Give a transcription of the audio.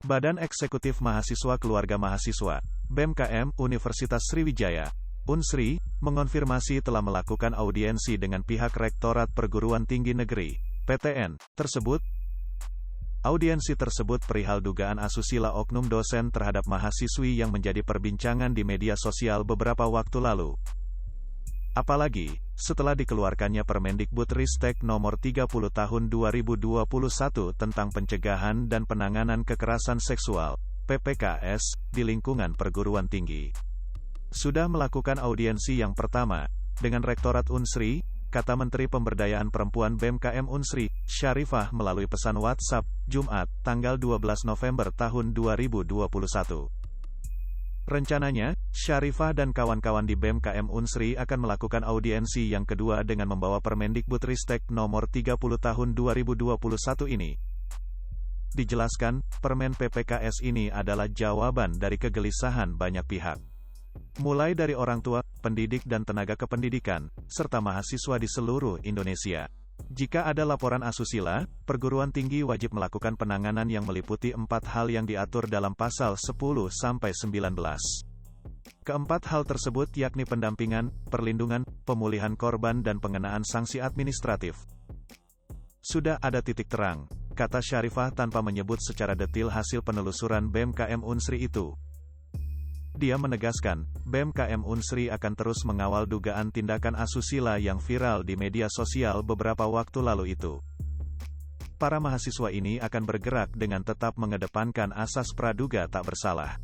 Badan Eksekutif Mahasiswa Keluarga Mahasiswa, BEM-KM, Universitas Sriwijaya, Unsri, mengonfirmasi telah melakukan audiensi dengan pihak Rektorat Perguruan Tinggi Negeri, PTN, tersebut. Audiensi tersebut perihal dugaan asusila oknum dosen terhadap mahasiswi yang menjadi perbincangan di media sosial beberapa waktu lalu. Apalagi, setelah dikeluarkannya Permendikbudristek Nomor 30 Tahun 2021 tentang Pencegahan dan Penanganan Kekerasan Seksual, PPKS, di lingkungan perguruan tinggi. Sudah melakukan audiensi yang pertama, dengan Rektorat Unsri, kata Menteri Pemberdayaan Perempuan BEM-KM Unsri, Syarifah melalui pesan WhatsApp, Jumat, tanggal 12 November tahun 2021. Rencananya, Syarifah dan kawan-kawan di BEM-KM Unsri akan melakukan audiensi yang kedua dengan membawa Permendikbudristek Nomor 30 Tahun 2021 ini. Dijelaskan, Permen PPKS ini adalah jawaban dari kegelisahan banyak pihak. Mulai dari orang tua, pendidik dan tenaga kependidikan, serta mahasiswa di seluruh Indonesia. Jika ada laporan asusila, perguruan tinggi wajib melakukan penanganan yang meliputi 4 hal yang diatur dalam pasal 10-19. Keempat hal tersebut yakni pendampingan, perlindungan, pemulihan korban dan pengenaan sanksi administratif. Sudah ada titik terang, kata Syarifah tanpa menyebut secara detail hasil penelusuran BEM-KM Unsri itu. Dia menegaskan, BEM-KM Unsri akan terus mengawal dugaan tindakan asusila yang viral di media sosial beberapa waktu lalu itu. Para mahasiswa ini akan bergerak dengan tetap mengedepankan asas praduga tak bersalah.